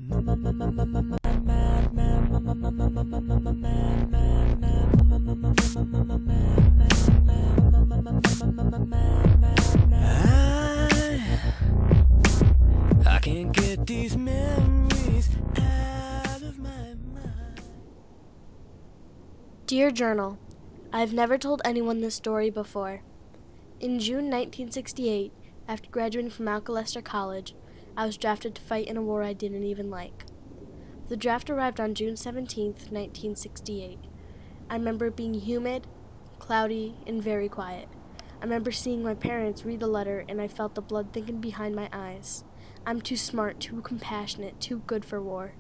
I can't get these memories out of my mind. Dear Journal, I've never told anyone this story before. In June 1968, after graduating from Alcalester College, I was drafted to fight in a war I didn't even like. The draft arrived on June 17, 1968. I remember it being humid, cloudy, and very quiet. I remember seeing my parents read the letter, and I felt the blood thinking behind my eyes. I'm too smart, too compassionate, too good for war.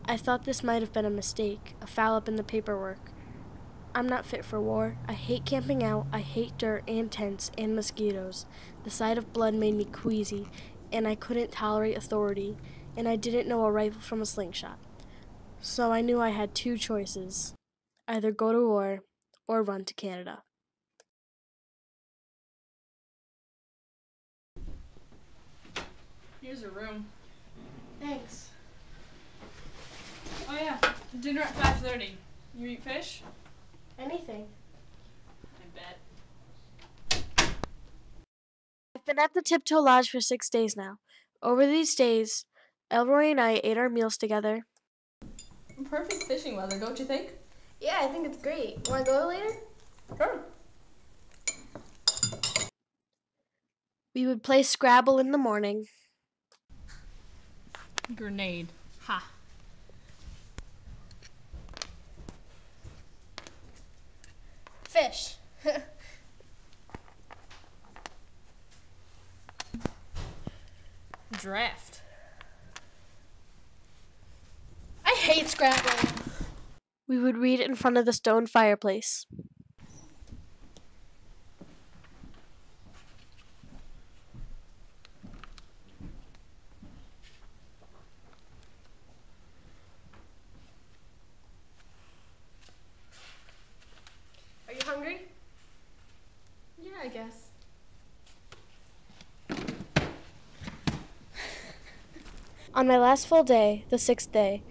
I thought this might have been a mistake, a foul up in the paperwork. I'm not fit for war. I hate camping out. I hate dirt and tents and mosquitoes. The sight of blood made me queasy, and I couldn't tolerate authority, and I didn't know a rifle from a slingshot. So I knew I had two choices: either go to war or run to Canada. Here's your room. Thanks. Oh yeah, dinner at 5:30. You eat fish? Anything. I bet. I've been at the Tiptoe Lodge for 6 days now. Over these days, Elroy and I ate our meals together. Perfect fishing weather, don't you think? Yeah, I think it's great. Want to go later? Sure. We would play Scrabble in the morning. Grenade. Ha. Fish. Draft. I hate Scrabble. We would read in front of the stone fireplace. Are you hungry? Yeah, I guess. On my last full day, the 6th day,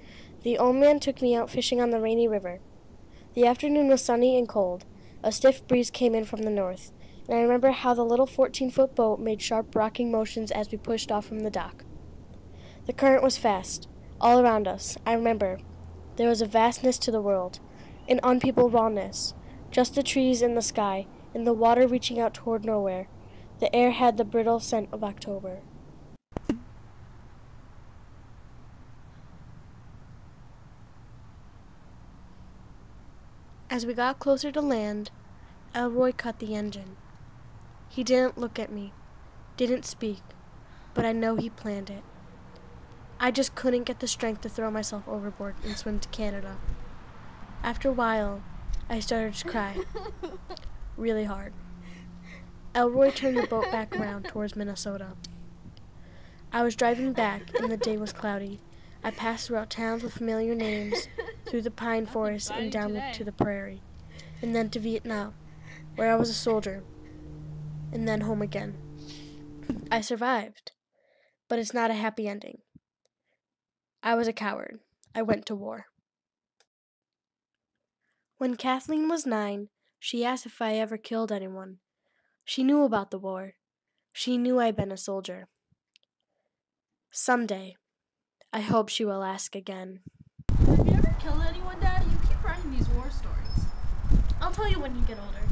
the old man took me out fishing on the rainy river. The afternoon was sunny and cold. A stiff breeze came in from the north, and I remember how the little 14-foot boat made sharp rocking motions as we pushed off from the dock. The current was fast. All around us, I remember, there was a vastness to the world, an unpeopled rawness, just the trees and the sky, and the water reaching out toward nowhere. The air had the brittle scent of October. As we got closer to land, Elroy cut the engine. He didn't look at me, didn't speak, but I know he planned it. I just couldn't get the strength to throw myself overboard and swim to Canada. After a while, I started to cry, really hard. Elroy turned the boat back around towards Minnesota. I was driving back, and the day was cloudy. I passed throughout towns with familiar names, through the pine forest and down to the prairie, and then to Vietnam, where I was a soldier, and then home again. I survived, but it's not a happy ending. I was a coward. I went to war. When Kathleen was 9, she asked if I ever killed anyone. She knew about the war. She knew I'd been a soldier. Someday, I hope she will ask again. Have you ever killed anyone, Dad? You keep writing these war stories. I'll tell you when you get older.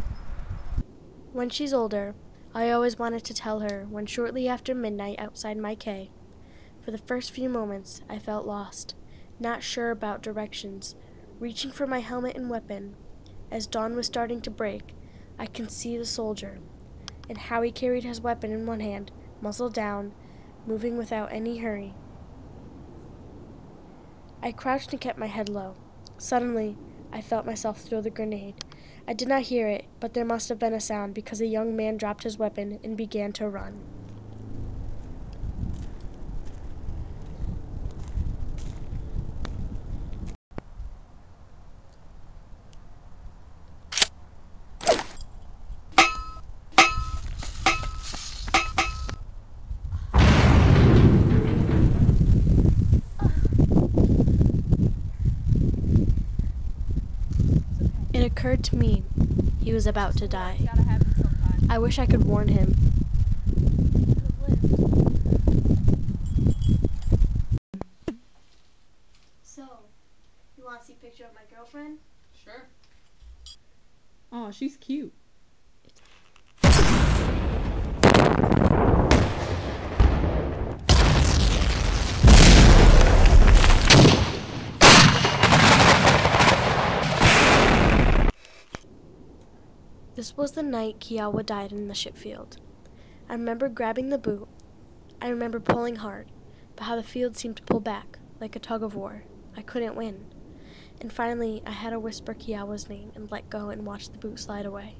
When she's older, I always wanted to tell her when shortly after midnight outside my K. For the first few moments, I felt lost, not sure about directions, reaching for my helmet and weapon. As dawn was starting to break, I can see the soldier, and how he carried his weapon in one hand, muzzle down, moving without any hurry. I crouched and kept my head low. Suddenly, I felt myself throw the grenade. I did not hear it, but there must have been a sound because a young man dropped his weapon and began to run. occurred to me he was about to die. Gotta happen sometime. I wish I could warn him. So, you want to see a picture of my girlfriend? Sure. Oh, she's cute. This was the night Kiawa died in the ship field. I remember grabbing the boot. I remember pulling hard, but how the field seemed to pull back, like a tug of war. I couldn't win. And finally, I had to whisper Kiawa's name and let go and watch the boot slide away.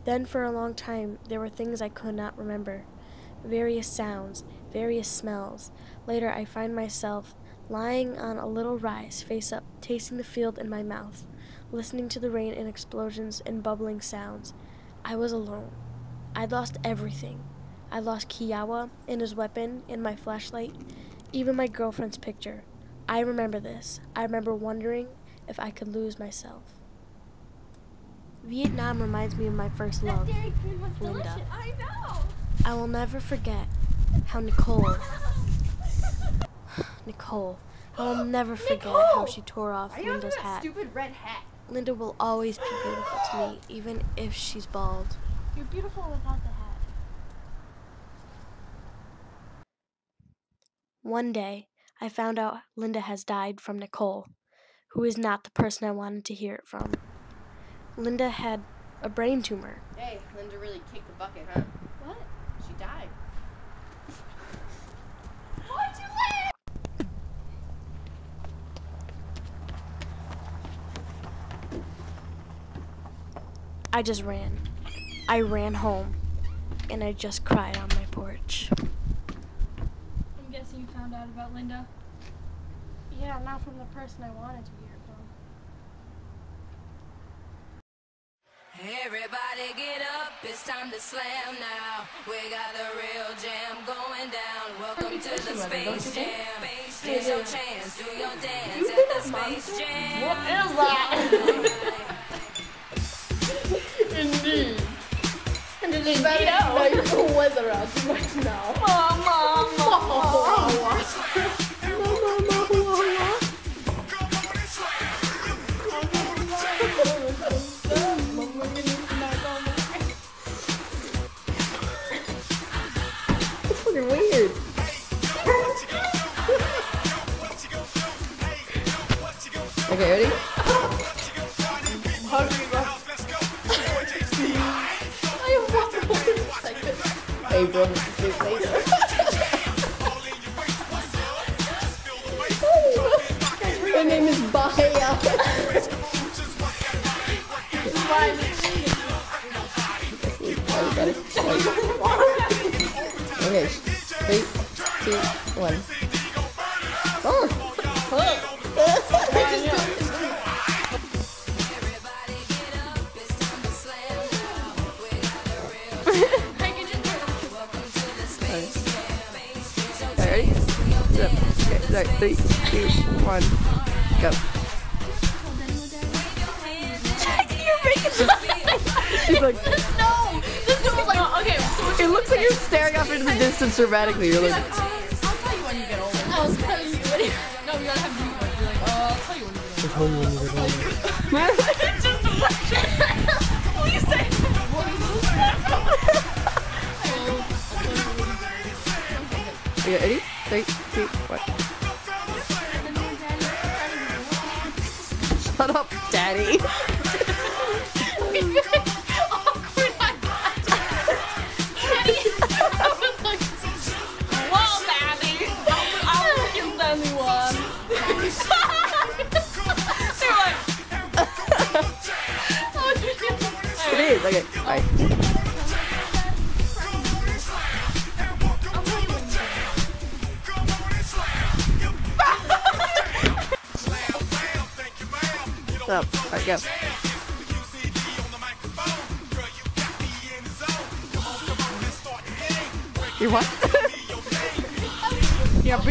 Then for a long time, there were things I could not remember. Various sounds, various smells. Later, I find myself lying on a little rise, face up, tasting the field in my mouth, listening to the rain and explosions and bubbling sounds. I was alone. I'd lost everything. I lost Kiawa and his weapon and my flashlight, even my girlfriend's picture. I remember this. I remember wondering if I could lose myself. Vietnam reminds me of my first love, Linda. I know. I will never forget how Nicole, I will never forget how she tore off Linda's hat. Stupid red hat. Linda will always be beautiful to me, even if she's bald. You're beautiful without the hat. One day, I found out Linda has died from Nicole, who is not the person I wanted to hear it from. Linda had a brain tumor. Hey, Linda really kicked the bucket, huh? What? She died. Why'd you laugh? I just ran. I ran home, and I just cried on my porch. I'm guessing you found out about Linda. Yeah, not from the person I wanted to hear it from. Everybody get up, it's time to slam now. We got the real jam going down. Welcome to the Space Jam. Here's your chance, do your dance at the Space Jam. What is that? Indeed. And it is very nice weather out right now. It's fucking weird. Okay, ready? Hey, bro, her name is Bahia. Okay, 3, 2, 1. Oh! Ready? Okay, sorry, 3, 2, 1, go. She's like, No! This is like, okay, so it looks like you're staring off into the distance dramatically. You're like, I'll tell you when you get older. I'll tell you when you... No, you gotta have me like, you're like, I'll tell you when you get older. It's just a question. Please say okay, ready? 3, 2, 1. Shut up, Daddy. awkward I got. I was like, well, Daddy, I'll kill anyone. They're like, oh, It is, okay, bye. Up. Alright, go. You what? yeah,